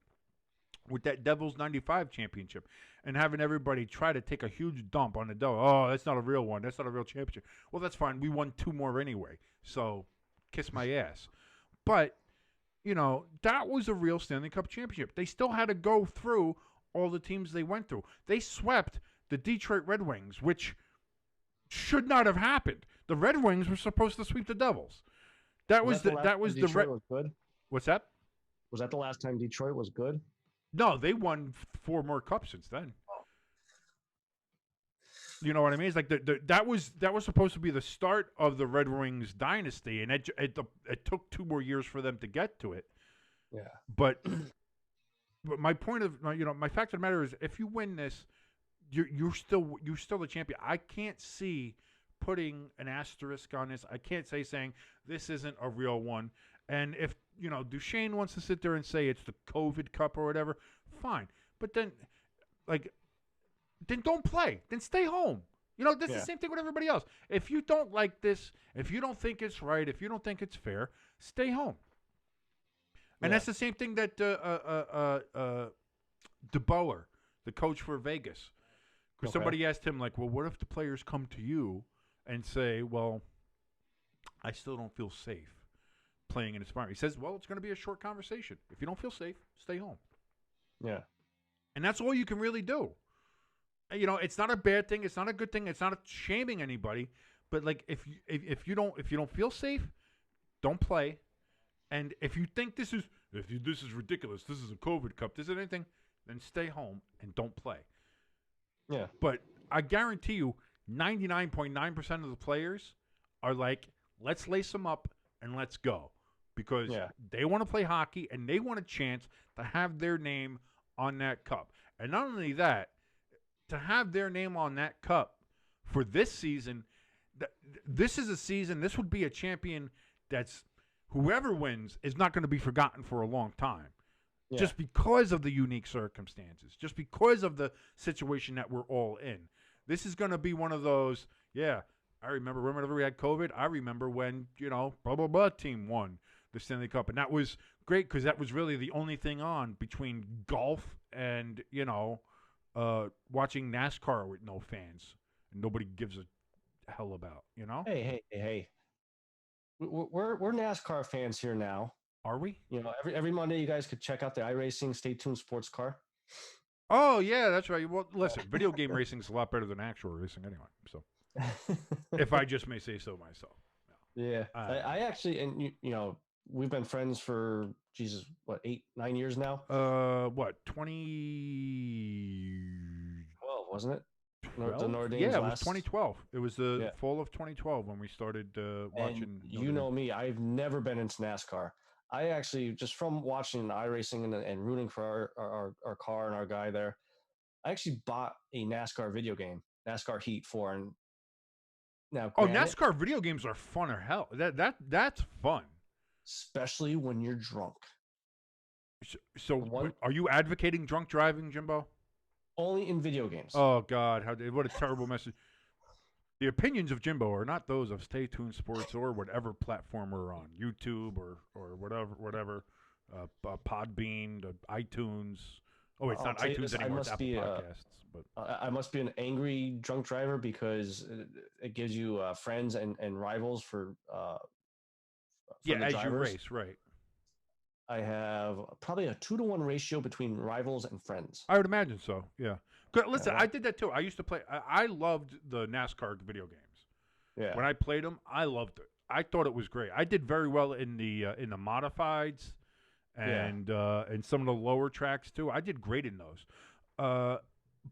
with that Devils 95 championship and having everybody try to take a huge dump on the Devils. Oh, that's not a real one. That's not a real championship. Well, that's fine. We won 2 more anyway. So kiss my ass. But, you know, that was a real Stanley Cup championship. They still had to go through all the teams they went through. They swept the Detroit Red Wings, which should not have happened. The Red Wings were supposed to sweep the Devils. That was the Detroit was good. What's that? Was that the last time Detroit was good? No, they won 4 more cups since then. You know what I mean? It's like that was supposed to be the start of the Red Wings dynasty, and it took 2 more years for them to get to it. Yeah. But my point of my fact of the matter is, if you win this, you're still a champion. I can't see putting an asterisk on this. I can't saying this isn't a real one. And if Duchesne wants to sit there and say it's the COVID Cup or whatever, fine. But then don't play. Then stay home. You know, this is the same thing with everybody else. If you don't like this, if you don't think it's right, if you don't think it's fair, stay home. And that's the same thing that DeBoer, the coach for Vegas, because somebody asked him, like, well, what if the players come to you and say, well, I still don't feel safe playing in this environment? He says, well, it's going to be a short conversation. If you don't feel safe, stay home. Yeah. And that's all you can really do. You know, it's not a bad thing. It's not a good thing. It's not shaming anybody. But, like, if you don't feel safe, don't play. And if you think this is ridiculous, this is a COVID Cup, this is anything, then stay home and don't play. Yeah. But I guarantee you, 99.9% of the players are like, let's lace them up and let's go. Because they want to play hockey and they want a chance to have their name on that cup. And not only that, to have their name on that cup for this season, this is a season, this would be a champion that's, whoever wins is not going to be forgotten for a long time. Yeah. Just because of the unique circumstances, just because of the situation that we're all in. This is going to be one of those, I remember whenever we had COVID, I remember when, blah, blah, blah team won the Stanley Cup. And that was great because that was really the only thing on between golf and, watching NASCAR with no fans. And nobody gives a hell about, Hey. We're NASCAR fans here now. Are we? Every Monday you guys could check out the iRacing Stay Tuned Sports Car. Oh yeah, that's right. Well, listen, video game racing is a lot better than actual racing anyway. So, if I just may say so myself. Yeah, I actually, and we've been friends for 8-9 years now. 2012, wasn't it? The Nordanes it was 2012. It was the fall of 2012 when we started watching. And me, I've never been into NASCAR. I actually, just from watching iRacing and rooting for our car and our guy there, I actually bought a NASCAR video game, NASCAR Heat 4. And now, NASCAR video games are fun as hell. That's fun, especially when you're drunk. So are you advocating drunk driving, Jimbo? Only in video games. Oh God, what a terrible message! The opinions of Jimbo are not those of Stay Tuned Sports or whatever platform we're on, YouTube or whatever, Podbean, iTunes. Oh, it's not iTunes anymore. It's Apple Podcasts. But I must be an angry drunk driver because it gives you friends and rivals for as you race, right? I have probably a 2-to-1 ratio between rivals and friends. I would imagine so. Yeah. Listen, I did that too. I used to play. I loved the NASCAR video games. Yeah. When I played them, I loved it. I thought it was great. I did very well in the modifieds and some of the lower tracks too. I did great in those.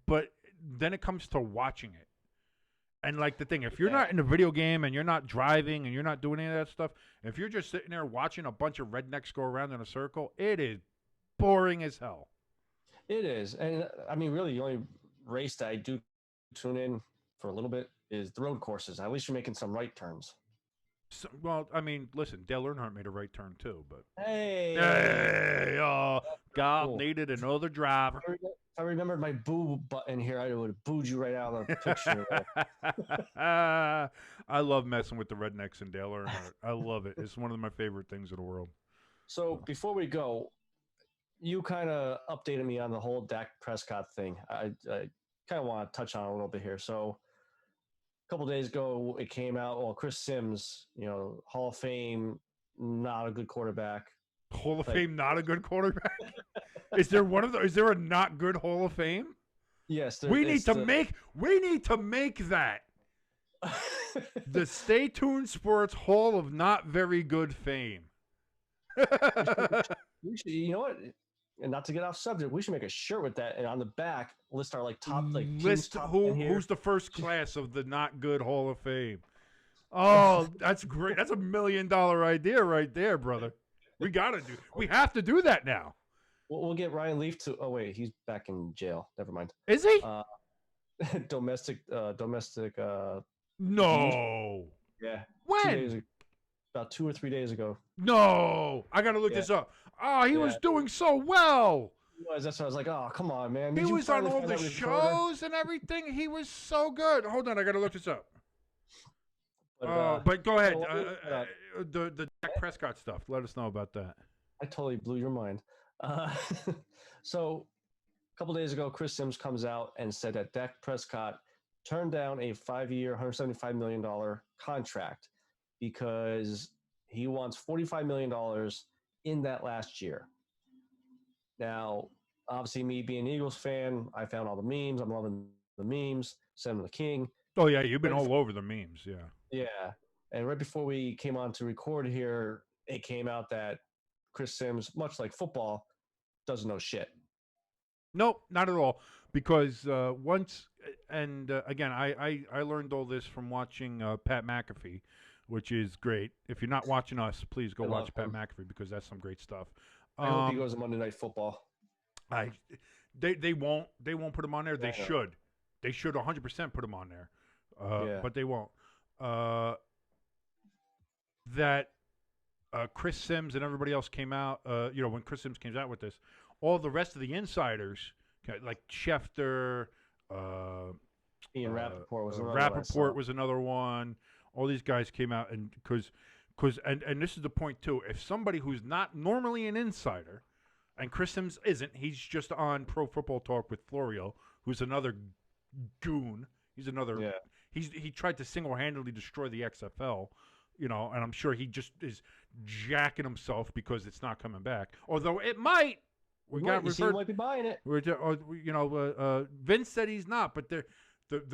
But then it comes to watching it. And like the thing, if you're not in a video game and you're not driving and you're not doing any of that stuff, if you're just sitting there watching a bunch of rednecks go around in a circle, it is boring as hell. It is. And I mean, really, the only race that I do tune in for a little bit is the road courses. At least you're making some right turns. So, well, I mean, listen, Dale Earnhardt made a right turn too, but Hey, God cool. needed another driver. If I remembered my boo button here, I would have booed you right out of the picture. I love messing with the rednecks and Dale Earnhardt. I love it. It's one of my favorite things in the world. So before we go, you kind of updated me on the whole Dak Prescott thing. I kind of want to touch on it a little bit here. So a couple of days ago, it came out. Well, Chris Sims, Hall of Fame, not a good quarterback. Hall of Fame, not a good quarterback. Is there one of those? Is there a not good Hall of Fame? Yes, we need to make that the Stay Tuned Sports Hall of Not Very Good Fame. We should, you know what? And not to get off subject, we should make a shirt with that, and on the back list our list who's the first class of the not good Hall of Fame. Oh, that's great. That's $1 million idea right there, brother. We have to do that now. We'll get Ryan Leaf to. Oh wait, he's back in jail. Never mind. Is he? Domestic. No. Yeah. When? About 2 or 3 days ago. No, I gotta look this up. Oh, he was doing so well. That's why I was like, oh, come on, man. He was on all the shows and everything. He was so good. Hold on, I gotta look this up. But go ahead. The Dak Prescott stuff. Let us know about that. I totally blew your mind. So a couple days ago, Chris Sims comes out and said that Dak Prescott turned down a 5-year, $175 million contract because he wants $45 million in that last year. Now, obviously, me being an Eagles fan, I found all the memes. I'm loving the memes. Send them the king. Oh, yeah, you've been all over the memes, yeah. Yeah, and right before we came on to record here, it came out that Chris Sims, much like football, doesn't know shit. Nope, not at all. Because again, I learned all this from watching Pat McAfee, which is great. If you're not watching us, please go watch Pat McAfee because that's some great stuff. I hope he goes to Monday Night Football. They won't put him on there. They should. They should 100% put him on there. But they won't. Chris Sims and everybody else came out, when Chris Sims came out with this, all the rest of the insiders, like Schefter, Ian Rappaport was another one. All these guys came out, and because this is the point too. If somebody who's not normally an insider, and Chris Sims isn't, he's just on Pro Football Talk with Florio, who's another goon. He's another. Yeah. He tried to single-handedly destroy the XFL, and I'm sure he just is jacking himself because it's not coming back. Although it might. He might be buying it. Vince said he's not, but the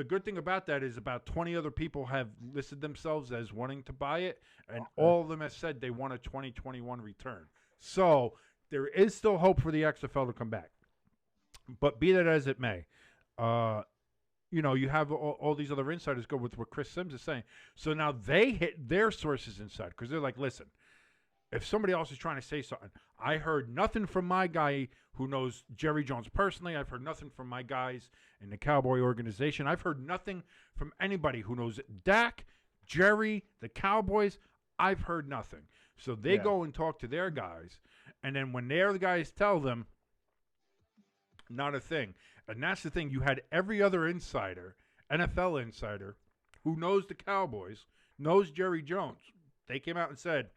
good thing about that is about 20 other people have listed themselves as wanting to buy it, and all of them have said they want a 2021 return. So there is still hope for the XFL to come back. But be that as it may, you have all these other insiders go with what Chris Sims is saying. So now they hit their sources inside because they're like, listen, if somebody else is trying to say something, I heard nothing from my guy who knows Jerry Jones personally. I've heard nothing from my guys in the Cowboy organization. I've heard nothing from anybody who knows Dak, Jerry, the Cowboys. I've heard nothing. So they go and talk to their guys. And then when their guys tell them, not a thing. And that's the thing. You had every other insider, NFL insider, who knows the Cowboys, knows Jerry Jones. They came out and said,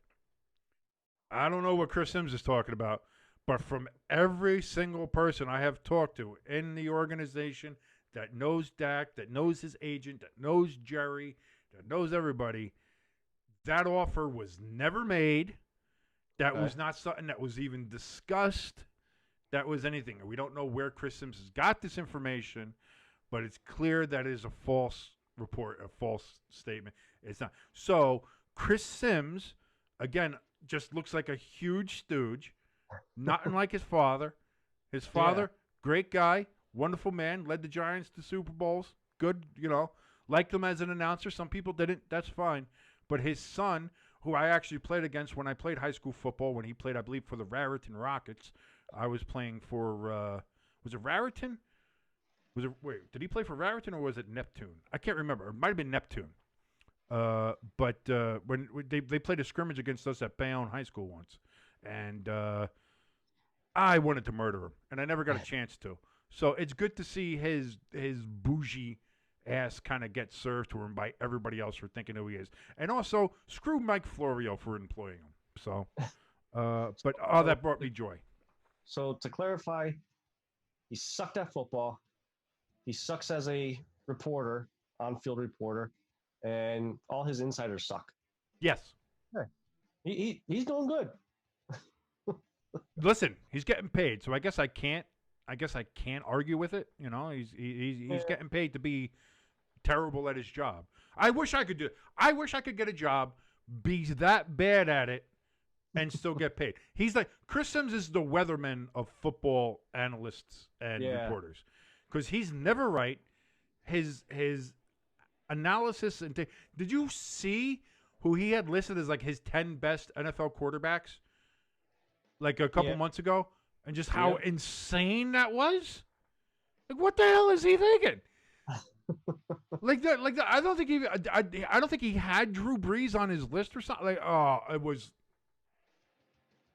I don't know what Chris Sims is talking about, but from every single person I have talked to in the organization that knows Dak, that knows his agent, that knows Jerry, that knows everybody, that offer was never made. That was not something that was even discussed. That was anything. We don't know where Chris Sims has got this information, but it's clear that it is a false report, a false statement. It's not. So Chris Sims, again, just looks like a huge stooge, Nothing like his father. His father, great guy, wonderful man, led the Giants to Super Bowls. Good, liked him as an announcer. Some people didn't. That's fine. But his son, who I actually played against when I played high school football, when he played, I believe, for the Raritan Rockets, I was playing for, was it Raritan? Wait, did he play for Raritan or was it Neptune? I can't remember. It might have been Neptune. But when they played a scrimmage against us at Bayonne High School once, and I wanted to murder him, and I never got a chance to. So it's good to see his bougie ass kind of get served to him by everybody else for thinking who he is. And also, screw Mike Florio for employing him. So, but that brought me joy. So to clarify, he sucked at football. He sucks as a reporter, on-field reporter, and all his insiders suck. Yes. Yeah. He's doing good. Listen, he's getting paid, so I guess I can't argue with it. He's getting paid to be terrible at his job. I wish I could do it. I wish I could get a job, be that bad at it, and still get paid. He's like Chris Sims is the weatherman of football analysts and reporters, because he's never right. His analysis and did you see who he had listed as like his 10 best NFL quarterbacks? Like a couple months ago, and just how insane that was. Like, what the hell is he thinking? like that. I don't think he had Drew Brees on his list or something. Like, it was.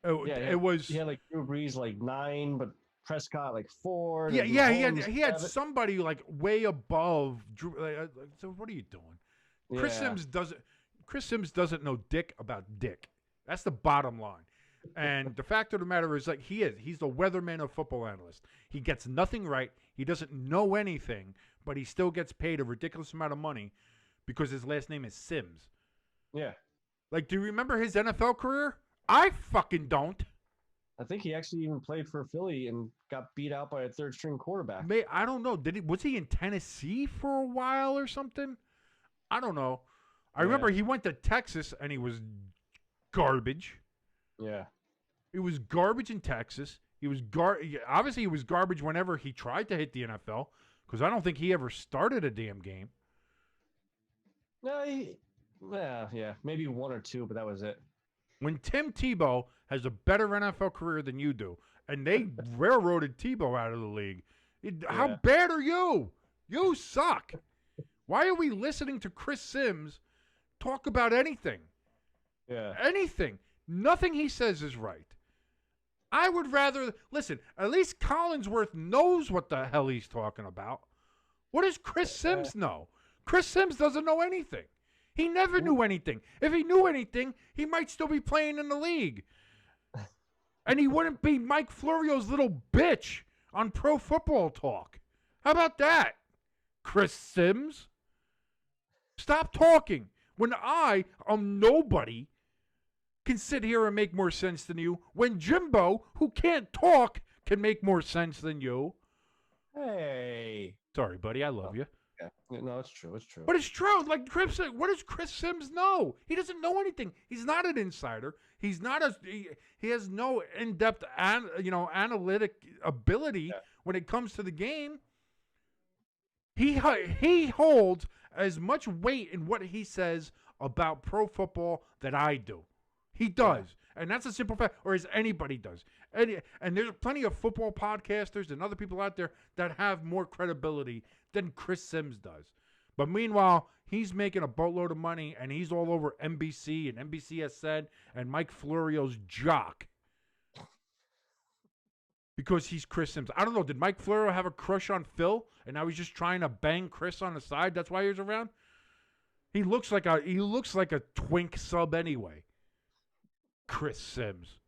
It was. He had like Drew Brees like 9, but Prescott like 4. Yeah. He had somebody like way above Drew. So what are you doing? Chris Sims doesn't know dick about dick. That's the bottom line. And the fact of the matter is, like, he's the weatherman of football analysts. He gets nothing right. He doesn't know anything, but he still gets paid a ridiculous amount of money because his last name is Sims. Yeah. Like, do you remember his NFL career? I fucking don't. I think he actually even played for Philly and got beat out by a third-string quarterback. I don't know. Was he in Tennessee for a while or something? I don't know. I remember he went to Texas and he was garbage. Yeah. It was garbage in Texas. Obviously, he was garbage whenever he tried to hit the NFL, because I don't think he ever started a damn game. No, maybe 1 or 2, but that was it. When Tim Tebow has a better NFL career than you do, and they railroaded Tebow out of the league, how bad are you? You suck. Why are we listening to Chris Sims talk about anything? Yeah. Anything. Nothing he says is right. I would rather listen. At least Collinsworth knows what the hell he's talking about. What does Chris Sims know? Chris Sims doesn't know anything. He never knew anything. If he knew anything, he might still be playing in the league. And he wouldn't be Mike Florio's little bitch on Pro Football Talk. How about that, Chris Sims? Stop talking. When I'm nobody, can sit here and make more sense than you, when Jimbo, who can't talk, can make more sense than you. Hey. Sorry, buddy. I love you. Yeah. No, it's true. It's true. But it's true. Like, what does Chris Sims know? He doesn't know anything. He's not an insider. He's not he has no in-depth, analytic ability when it comes to the game. He holds as much weight in what he says about pro football that I do. He does. And that's a simple fact, or as anybody does. And there's plenty of football podcasters and other people out there that have more credibility than Chris Sims does. But meanwhile, he's making a boatload of money, and he's all over NBC and NBCSN and Mike Florio's jock. Because he's Chris Sims. I don't know. Did Mike Florio have a crush on Phil, and now he's just trying to bang Chris on the side? That's why he's around? He looks like a twink sub anyway. Chris Sims.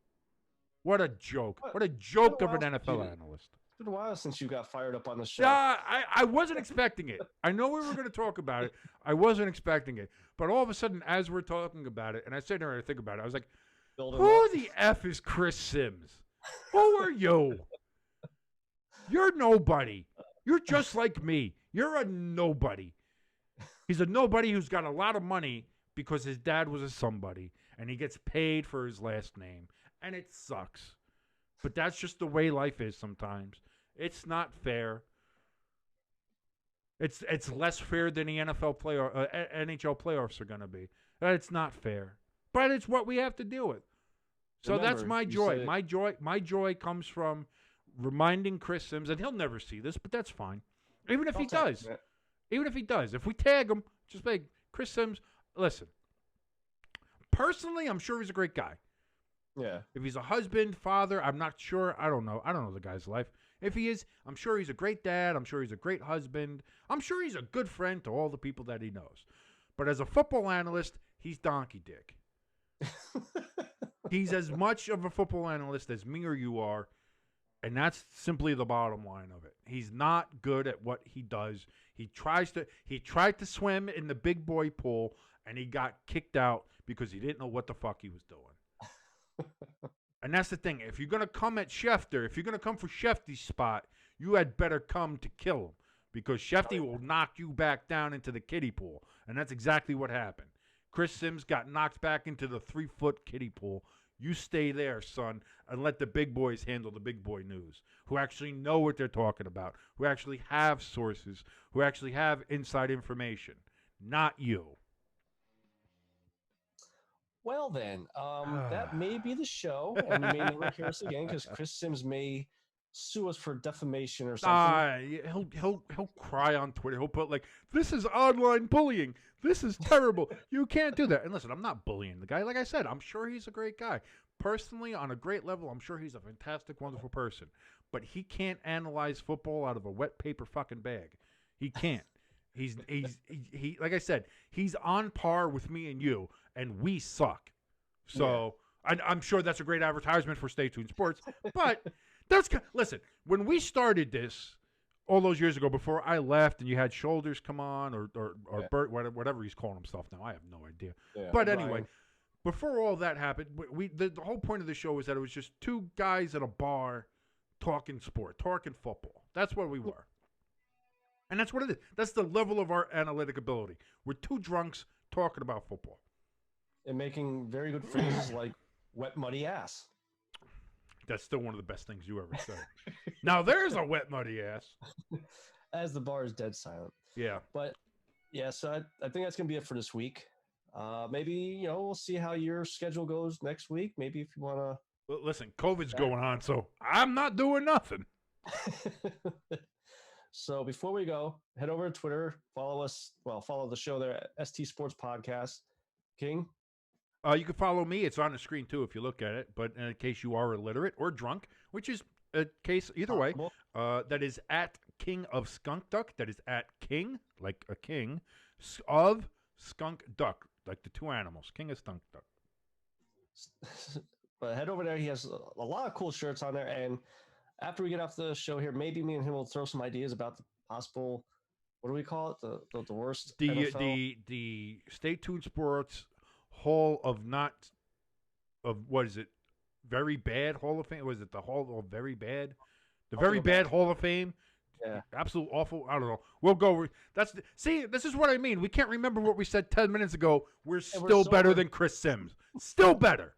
What a joke. What a joke of an NFL analyst. It's been a while since you got fired up on the show. Yeah, I wasn't expecting it. I know we were going to talk about it. I wasn't expecting it. But all of a sudden, as we're talking about it, and I sat there and I think about it, I was like, who the F is Chris Sims? Who are you? You're nobody. You're just like me. You're a nobody. He's a nobody who's got a lot of money because his dad was a somebody, and he gets paid for his last name, and it sucks. But that's just the way life is sometimes. It's not fair. It's less fair than the NHL playoffs are going to be. It's not fair. But it's what we have to deal with. So Remember, that's my joy. My joy comes from reminding Chris Sims, and he'll never see this, but that's fine. Even if he does. If we tag him, just like Chris Sims, listen. Personally, I'm sure he's a great guy. Yeah. If he's a husband, father, I'm not sure. I don't know. I don't know the guy's life. If he is, I'm sure he's a great dad. I'm sure he's a great husband. I'm sure he's a good friend to all the people that he knows. But as a football analyst, he's donkey dick. He's as much of a football analyst as me or you are, and that's simply the bottom line of it. He's not good at what he does. He tried to swim in the big boy pool, and he got kicked out because he didn't know what the fuck he was doing. And that's the thing. If you're going to come at Schefter, if you're going to come for Shefty's spot, you had better come to kill him, because Shefty will knock you back down into the kiddie pool. And that's exactly what happened. Chris Sims got knocked back into the 3-foot kiddie pool. You stay there, son, and let the big boys handle the big boy news, who actually know what they're talking about, who actually have sources, who actually have inside information, not you. Well, then, that may be the show, and you may never hear us again because Chris Sims may sue us for defamation or something. He'll cry on Twitter. He'll put like, "This is online bullying. This is terrible. You can't do that." And listen, I'm not bullying the guy. Like I said, I'm sure he's a great guy. Personally, on a great level, I'm sure he's a fantastic, wonderful person. But he can't analyze football out of a wet paper fucking bag. He can't. He like I said, he's on par with me and you, and we suck. So I'm sure that's a great advertisement for Stay Tuned Sports. But listen, when we started this all those years ago, before I left, and you had Shoulders come on, or Bert, whatever he's calling himself now, I have no idea. Yeah, but anyway, before all that happened, the whole point of the show was that it was just two guys at a bar talking sport, talking football. That's what we were. And that's what it is. That's the level of our analytic ability. We're two drunks talking about football. And making very good phrases like wet, muddy ass. That's still one of the best things you ever said. Now there's a wet, muddy ass. As the bar is dead silent. Yeah. But, yeah, so I think that's going to be it for this week. Maybe, we'll see how your schedule goes next week. Maybe if you want to. Well, listen, COVID's going on, so I'm not doing nothing. So before we go, head over to Twitter, follow us. Well, follow the show there at ST Sports Podcast. King? You can follow me. It's on the screen, too, if you look at it. But in case you are illiterate or drunk, which is a case either way, that is at King of Skunk Duck. That is at King, like a king, of Skunk Duck, like the two animals, King of Skunk Duck. But head over there. He has a lot of cool shirts on there. And after we get off the show here, maybe me and him will throw some ideas about the possible, what do we call it? The worst NFL? The Stay Tuned Sports Hall of what is it? Very Bad Hall of Fame? Was it the Hall of Very Bad? The Very Bad Hall of Fame? Yeah. Absolute awful. I don't know. We'll go. See, this is what I mean. We can't remember what we said 10 minutes ago. We're still better than Chris Sims. Still better.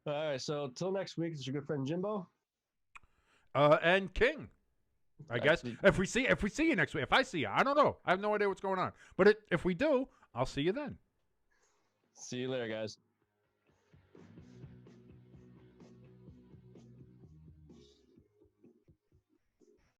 All right, so till next week, this is your good friend Jimbo. And King. I guess. If we see you next week. If I see you, I don't know. I have no idea what's going on. But if we do, I'll see you then. See you later, guys.